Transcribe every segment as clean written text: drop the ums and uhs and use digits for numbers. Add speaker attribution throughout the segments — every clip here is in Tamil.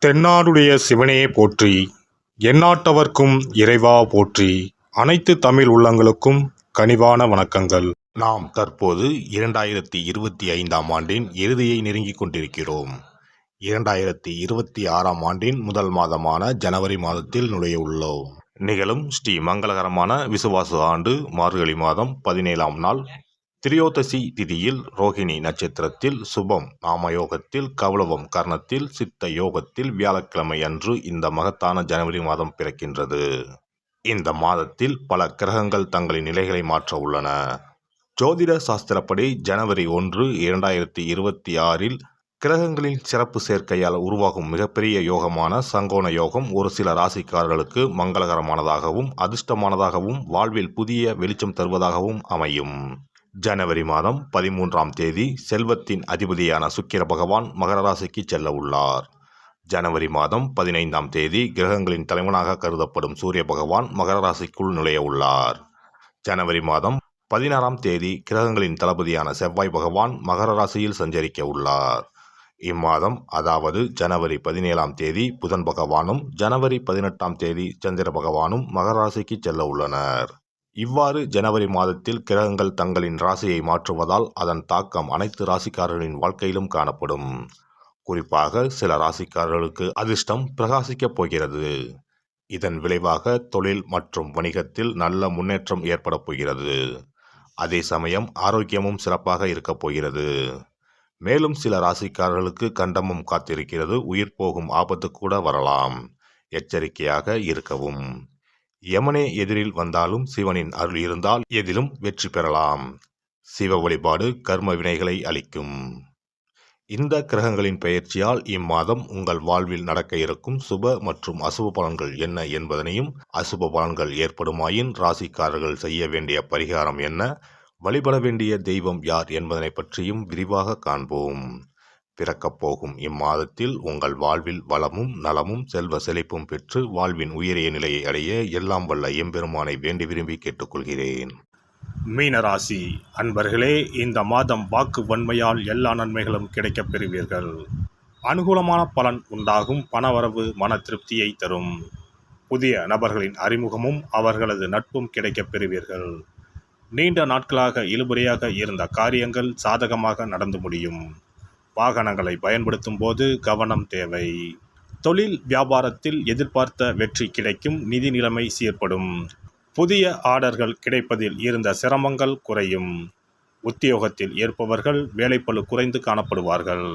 Speaker 1: தென்னாடுடைய சிவனே போற்றி, எந்நாட்டவர்க்கும் இறைவா போற்றி. அனைத்து தமிழ் உள்ளங்களுக்கும் கனிவான வணக்கங்கள். நாம் தற்போது 2025ஆம் ஆண்டின் இறுதியை நெருங்கிக் கொண்டிருக்கிறோம். 2026ஆம் ஆண்டின் முதல் மாதமான ஜனவரி மாதத்தில் நுழைய உள்ளோம். நிகழும் ஸ்ரீ மங்களகரமான விசுவாச ஆண்டு மார்கழி மாதம் 17ஆம் நாள் திரியோதசி திதியில் ரோகிணி நட்சத்திரத்தில் சுபம் நாமயோகத்தில் கௌளவம் கர்ணத்தில் சித்த யோகத்தில் வியாழக்கிழமை அன்று இந்த மகத்தான ஜனவரி மாதம் பிறக்கின்றது. இந்த மாதத்தில் பல கிரகங்கள் தங்களின் நிலைகளை மாற்ற உள்ளன. ஜோதிட சாஸ்திரப்படி ஜனவரி 1, 2026இல் கிரகங்களின் சிறப்பு சேர்க்கையால் உருவாகும் மிகப்பெரிய யோகமான சங்கோண யோகம் ஒரு சில ராசிக்காரர்களுக்கு மங்களகரமானதாகவும் அதிர்ஷ்டமானதாகவும் வாழ்வில் புதிய வெளிச்சம் தருவதாகவும் அமையும். ஜனவரி மாதம் 13ஆம் தேதி செல்வத்தின் அதிபதியான சுக்கிர பகவான் மகர ராசிக்கு செல்ல உள்ளார். ஜனவரி மாதம் 15ஆம் தேதி கிரகங்களின் தலைவனாக கருதப்படும் சூரிய பகவான் மகர ராசிக்குள் நுழைய உள்ளார். ஜனவரி மாதம் 16ஆம் தேதி கிரகங்களின் தளபதியான செவ்வாய் பகவான் மகர ராசியில் சஞ்சரிக்க உள்ளார். இம்மாதம் அதாவது ஜனவரி 17ஆம் தேதி புதன் பகவானும் ஜனவரி 18ஆம் தேதி சந்திர பகவானும் மகர ராசிக்கு செல்ல உள்ளனர். இவ்வாறு ஜனவரி மாதத்தில் கிரகங்கள் தங்களின் ராசியை மாற்றுவதால் அதன் தாக்கம் அனைத்து ராசிக்காரர்களின் வாழ்க்கையிலும் காணப்படும். குறிப்பாக சில ராசிக்காரர்களுக்கு அதிர்ஷ்டம் பிரகாசிக்கப் போகிறது. இதன் விளைவாக தொழில் மற்றும் வணிகத்தில் நல்ல முன்னேற்றம் ஏற்பட போகிறது. அதே சமயம் ஆரோக்கியமும் சிறப்பாக இருக்கப் போகிறது. மேலும் சில ராசிக்காரர்களுக்கு கண்டமும் காத்திருக்கிறது. உயிர் போகும் ஆபத்து கூட வரலாம். எச்சரிக்கையாக இருக்கவும். யமனே எதிரில் வந்தாலும் சிவனின் அருள் இருந்தால் எதிலும் வெற்றி பெறலாம். சிவ வழிபாடு கர்ம வினைகளை அளிக்கும். இந்த கிரகங்களின் பெயர்ச்சியால் இம்மாதம் உங்கள் வாழ்வில் நடக்க இருக்கும் சுப மற்றும் அசுப பலன்கள் என்ன என்பதனையும், அசுப பலன்கள் ஏற்படுமாயின் ராசிக்காரர்கள் செய்ய வேண்டிய பரிகாரம் என்ன, வழிபட வேண்டிய தெய்வம் யார் என்பதனை பற்றியும் விரிவாக காண்போம். பிறக்கப் போகும் இம்மாதத்தில் உங்கள் வாழ்வில் வளமும் நலமும் செல்வ செழிப்பும் பெற்று வாழ்வின் உயரிய நிலையை அடைய எல்லாம் வல்ல எம்பெருமானை வேண்டி விரும்பி கேட்டுக்கொள்கிறேன். மீனராசி அன்பர்களே, இந்த மாதம் வாக்கு வன்மையால் எல்லா நன்மைகளும் கிடைக்கப் பெறுவீர்கள். அனுகூலமான பலன் உண்டாகும். பணவரவு மன திருப்தியை தரும். புதிய நபர்களின் அறிமுகமும் அவர்களது நட்பும் கிடைக்கப் பெறுவீர்கள். நீண்ட நாட்களாக இழுபறியாக இருந்த காரியங்கள் சாதகமாக நடந்து முடியும். வாகனங்களை பயன்படுத்தும் போது கவனம் தேவை. தொழில் வியாபாரத்தில் எதிர்பார்த்த வெற்றி கிடைக்கும். நிதி நிலைமை சீர்படும். புதிய ஆர்டர்கள் கிடைப்பதில் இருந்த சிரமங்கள் குறையும். உத்தியோகத்தில் இருப்பவர்கள் வேலைப்பளு குறைந்து காணப்படுவார்கள்.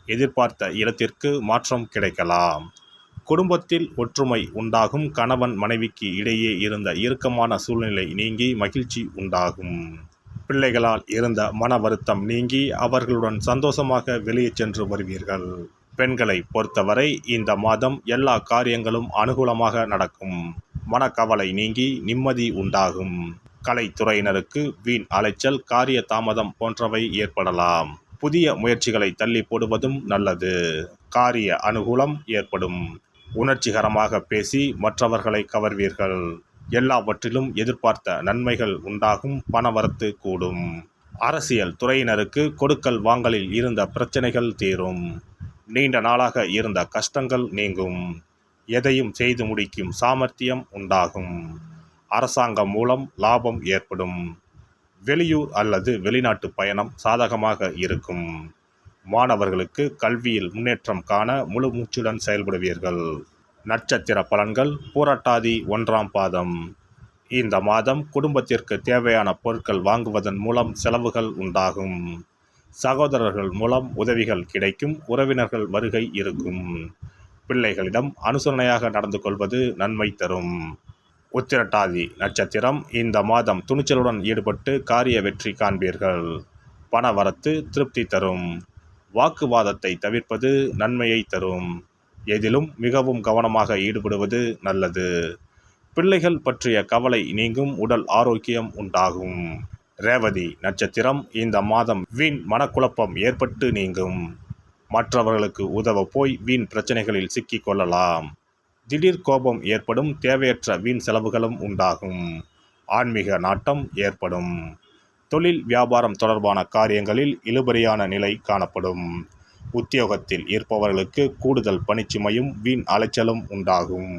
Speaker 1: எதிர்பார்த்த இடத்திற்கு மாற்றம் கிடைக்கலாம். குடும்பத்தில் ஒற்றுமை உண்டாகும். கணவன் மனைவிக்கு இடையே இருந்த இறுக்கமான சூழ்நிலை நீங்கி மகிழ்ச்சி உண்டாகும். பிள்ளைகளால் இருந்த மன வருத்தம் நீங்கி அவர்களுடன் சந்தோஷமாக வெளியே சென்று வருவீர்கள். பெண்களை பொறுத்தவரை இந்த மாதம் எல்லா காரியங்களும் அனுகூலமாக நடக்கும். மனக்கவலை நீங்கி நிம்மதி உண்டாகும். கலைத்துறையினருக்கு வீண் அலைச்சல், காரிய தாமதம் போன்றவை ஏற்படலாம். புதிய முயற்சிகளை தள்ளி போடுவதும் நல்லது. காரிய அனுகூலம் ஏற்படும். உணர்ச்சிகரமாக பேசி மற்றவர்களை கவர்வீர்கள். எல்லாவற்றிலும் எதிர்பார்த்த நன்மைகள் உண்டாகும். பணவரத்து கூடும். அரசியல் துறையினருக்கு கொடுக்கல் வாங்கலில் இருந்த பிரச்சனைகள் தீரும். நீண்ட நாளாக இருந்த கஷ்டங்கள் நீங்கும். எதையும் செய்து முடிக்கும் சாமர்த்தியம் உண்டாகும். அரசாங்கம் மூலம் லாபம் ஏற்படும். வெளியூர் அல்லது வெளிநாட்டு பயணம் சாதகமாக இருக்கும். மாணவர்களுக்கு கல்வியில் முன்னேற்றம் காண முழு மூச்சுடன் செயல்படுவீர்கள். நட்சத்திர பலன்கள் பூரட்டாதி 1ஆம் பாதம். இந்த மாதம் குடும்பத்திற்கு தேவையான பொருட்கள் வாங்குவதன் மூலம் செலவுகள் உண்டாகும். சகோதரர்கள் மூலம் உதவிகள் கிடைக்கும். உறவினர்கள் வருகை இருக்கும். பிள்ளைகளிடம் அனுசரணையாக நடந்து கொள்வது நன்மை தரும். உத்திரட்டாதி நட்சத்திரம். இந்த மாதம் துணிச்சலுடன் ஈடுபட்டு காரிய வெற்றி காண்பீர்கள். பணவரத்து திருப்தி தரும். வாக்குவாதத்தை தவிர்ப்பது நன்மையை தரும். எதிலும் மிகவும் கவனமாக ஈடுபடுவது நல்லது. பிள்ளைகள் பற்றிய கவலை நீங்கும். உடல் ஆரோக்கியம் உண்டாகும். ரேவதி நட்சத்திரம். இந்த மாதம் வீண் மனக்குழப்பம் ஏற்பட்டு நீங்கும். மற்றவர்களுக்கு உதவ போய் வீண் பிரச்சனைகளில் சிக்கிக் கொள்ளலாம். திடீர் கோபம் ஏற்படும். தேவையற்ற வீண் செலவுகளும் உண்டாகும். ஆன்மீக நாட்டம் ஏற்படும். தொழில் வியாபாரம் தொடர்பான காரியங்களில் இழுபறியான நிலை காணப்படும். உத்தியோகத்தில் இருப்பவர்களுக்கு கூடுதல் பணிச்சுமையும் வீண் அலைச்சலும் உண்டாகும்.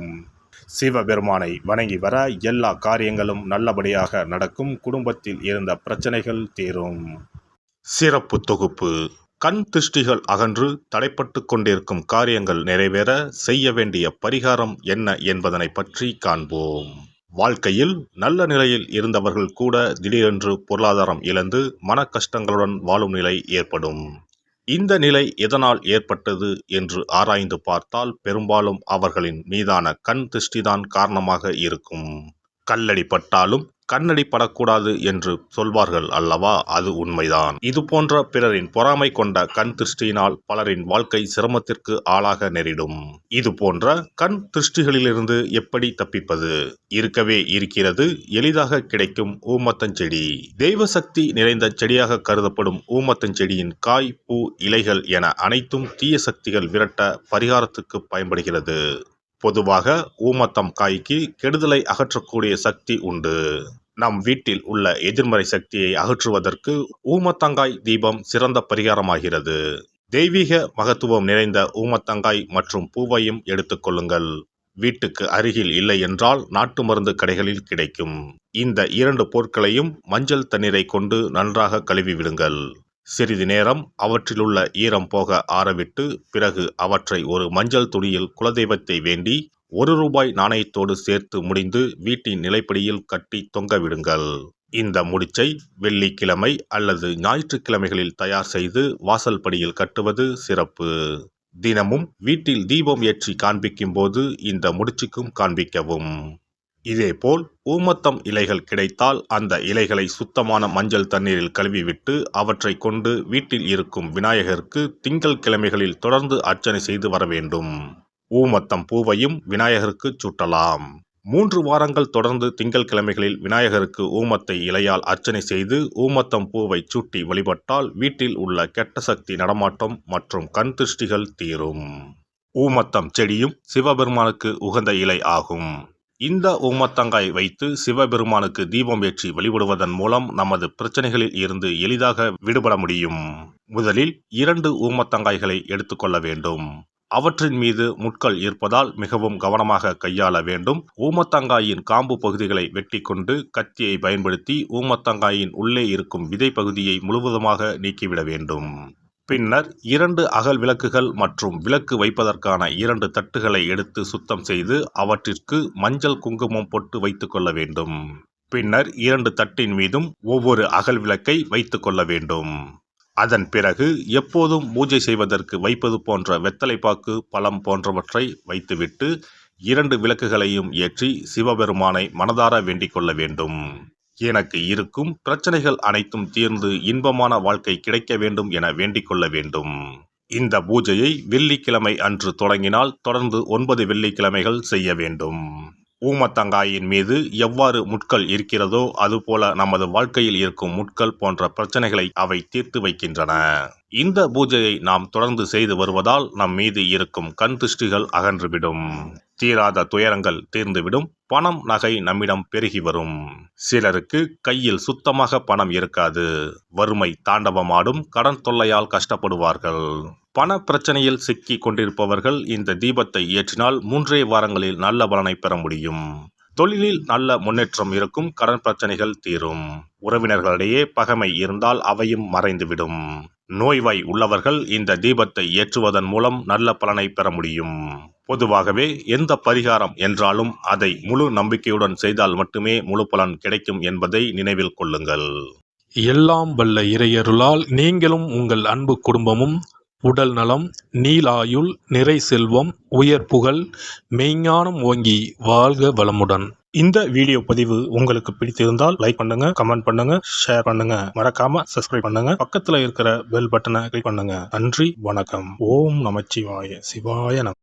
Speaker 1: சிவபெருமானை வணங்கி வர எல்லா காரியங்களும் நல்லபடியாக நடக்கும். குடும்பத்தில் இருந்த பிரச்சனைகள் தீரும். சிறப்பு தொகுப்பு. கண் திருஷ்டிகள் அகன்று தடைப்பட்டு கொண்டிருக்கும் காரியங்கள் நிறைவேற செய்ய வேண்டிய பரிகாரம் என்ன என்பதனை பற்றி காண்போம். வாழ்க்கையில் நல்ல நிலையில் இருந்தவர்கள் கூட திடீரென்று பொருளாதாரம் இழந்து மன கஷ்டங்களுடன் வாழும் நிலை ஏற்படும். இந்த நிலை எதனால் ஏற்பட்டது என்று ஆராய்ந்து பார்த்தால் பெரும்பாலும் அவர்களின் மீதான கண் திருஷ்டிதான் காரணமாக இருக்கும். கல்லடி பட்டாலும் கண்ணடி படக்கூடாது என்று சொல்வார்கள் அல்லவா, அது உண்மைதான். இது போன்ற பிறரின் பொறாமை கொண்ட கண் திருஷ்டியினால் பலரின் வாழ்க்கை சிரமத்திற்கு ஆளாக நேரிடும். இது போன்ற கண் திருஷ்டிகளிலிருந்து எப்படி தப்பிப்பது? இருக்கவே இருக்கிறது எளிதாக கிடைக்கும் ஊமத்தஞ்செடி. தெய்வ சக்தி நிறைந்த செடியாக கருதப்படும் ஊமத்தஞ்செடியின் காய், பூ, இலைகள் என அனைத்தும் தீய சக்திகள் விரட்ட பரிகாரத்துக்கு பயன்படுகிறது. பொதுவாக ஊமத்தம் காய்க்கு கெடுதலை அகற்றக்கூடிய சக்தி உண்டு. நம் வீட்டில் உள்ள எதிர்மறை சக்தியை அகற்றுவதற்கு ஊமத்தங்காய் தீபம் சிறந்த பரிகாரமாகிறது. தெய்வீக மகத்துவம் நிறைந்த ஊமத்தங்காய் மற்றும் பூவையும் எடுத்துக்கொள்ளுங்கள். வீட்டுக்கு அருகில் இல்லை என்றால் நாட்டு மருந்து கடைகளில் கிடைக்கும். இந்த 2 பொருட்களையும் மஞ்சள் தண்ணீரை கொண்டு நன்றாக கழுவி விடுங்கள். சிறிது நேரம் அவற்றிலுள்ள ஈரம் போக ஆறவிட்டு பிறகு அவற்றை ஒரு மஞ்சள் துணியில் குலதெய்வத்தை வேண்டி ₹1 நாணயத்தோடு சேர்த்து முடிந்து வீட்டின் நிலைப்படியில் கட்டி தொங்க விடுங்கள். இந்த முடிச்சை வெள்ளிக்கிழமை அல்லது ஞாயிற்றுக்கிழமைகளில் தயார் செய்து வாசல் படியில் கட்டுவது சிறப்பு. தினமும் வீட்டில் தீபம் ஏற்றி காண்பிக்கும் போது இந்த முடிச்சுக்கும் காண்பிக்கவும். இதேபோல் ஊமத்தம் இலைகள் கிடைத்தால் அந்த இலைகளை சுத்தமான மஞ்சள் தண்ணீரில் கழுவிவிட்டு அவற்றை கொண்டு வீட்டில் இருக்கும் விநாயகருக்கு திங்கள் கிழமைகளில் தொடர்ந்து அர்ச்சனை செய்து வர வேண்டும். ஊமத்தம் பூவையும் விநாயகருக்கு சூட்டலாம். 3 வாரங்கள் தொடர்ந்து திங்கள் கிழமைகளில் விநாயகருக்கு ஊமத்தை இலையால் அர்ச்சனை செய்து ஊமத்தம் பூவை சூட்டி வழிபட்டால் வீட்டில் உள்ள கெட்ட சக்தி நடமாட்டம் மற்றும் கண் திருஷ்டிகள் தீரும். ஊமத்தம் செடியும் சிவபெருமானுக்கு உகந்த இலை ஆகும். இந்த ஊமத்தங்காய் வைத்து சிவபெருமானுக்கு தீபம் ஏற்றி வழிபடுவதன் மூலம் நமது பிரச்சனைகளில் இருந்து எளிதாக விடுபட முடியும். முதலில் 2 ஊமத்தங்காய்களை எடுத்துக்கொள்ள வேண்டும். அவற்றின் மீது முட்கள் இருப்பதால் மிகவும் கவனமாக கையாள வேண்டும். ஊமத்தங்காயின் காம்பு பகுதிகளை வெட்டி கொண்டு கத்தியை பயன்படுத்தி ஊமத்தங்காயின் உள்ளே இருக்கும் விதை பகுதியை முழுவதுமாக நீக்கிவிட வேண்டும். பின்னர் 2 அகல் விளக்குகள் மற்றும் விளக்கு வைப்பதற்கான 2 தட்டுகளை எடுத்து சுத்தம் செய்து அவற்றிற்கு மஞ்சள் குங்குமம் போட்டு வைத்துக் கொள்ள வேண்டும். பின்னர் 2 தட்டின் மீதும் ஒவ்வொரு அகல் விளக்கை வைத்துக் கொள்ள வேண்டும். அதன் பிறகு எப்போதும் பூஜை செய்வதற்கு வைப்பது போன்ற வெத்தலைப்பாக்கு, பழம் போன்றவற்றை வைத்துவிட்டு 2 விளக்குகளையும் ஏற்றி சிவபெருமானை மனதார வேண்டிக் கொள்ள வேண்டும். எனக்கு இருக்கும் பிரச்சனைகள் அனைத்தும் தீர்ந்து இன்பமான வாழ்க்கை கிடைக்க வேண்டும் என வேண்டிக் கொள்ள வேண்டும். இந்த பூஜையை வெள்ளிக்கிழமை அன்று தொடங்கினால் தொடர்ந்து 9 வெள்ளிக்கிழமைகள் செய்ய வேண்டும். ஊமத்தங்காயின் மீது எவ்வாறு முட்கள் இருக்கிறதோ அதுபோல நமது வாழ்க்கையில் இருக்கும் முட்கள் போன்ற பிரச்சனைகளை அவை தீர்த்து வைக்கின்றன. இந்த பூஜையை நாம் தொடர்ந்து செய்து வருவதால் நம் மீது இருக்கும் கண் திருஷ்டிகள் அகன்றுவிடும். தீராத துயரங்கள் தீர்ந்துவிடும். பணம், நகை நம்மிடம் பெருகி வரும். சிலருக்கு கையில் சுத்தமாக பணம் இருக்காது. வறுமை தாண்டவமாடும். கடன் தொல்லையால் கஷ்டப்படுவார்கள். பண பிரச்சனையில் சிக்கி கொண்டிருப்பவர்கள் இந்த தீபத்தை ஏற்றினால் 3 வாரங்களில் நல்ல பலனை பெற முடியும். தொழிலில் நல்ல முன்னேற்றம் இருக்கும். கடன் பிரச்சனைகள் தீரும். உறவினர்களிடையே பகைமை இருந்தால் அவையும் மறைந்துவிடும். நோய்வாய் உள்ளவர்கள் இந்த தீபத்தை ஏற்றுவதன் மூலம் நல்ல பலனை பெற முடியும். பொதுவாகவே எந்த பரிகாரம் என்றாலும் அதை முழு நம்பிக்கையுடன் செய்தால் மட்டுமே முழு பலன் கிடைக்கும் என்பதை நினைவில் கொள்ளுங்கள்.
Speaker 2: எல்லாம் வல்ல இறையருளால் நீங்களும் உங்கள் அன்பு குடும்பமும் உடல் நலம், நீலாயுள், நிறை செல்வம், உயர் புகழ், மெய்ஞானம் ஓங்கி வாழ்க வளமுடன்.
Speaker 3: இந்த வீடியோ பதிவு உங்களுக்கு பிடித்திருந்தால் லைக் பண்ணுங்க, கமெண்ட் பண்ணுங்க, ஷேர் பண்ணுங்க, மறக்காம சப்ஸ்கிரைப் பண்ணுங்க, பக்கத்துல இருக்கிற பெல் பட்டனை கிளிக் பண்ணுங்க. நன்றி, வணக்கம். ஓம் நமச்சிவாய. சிவாய நம.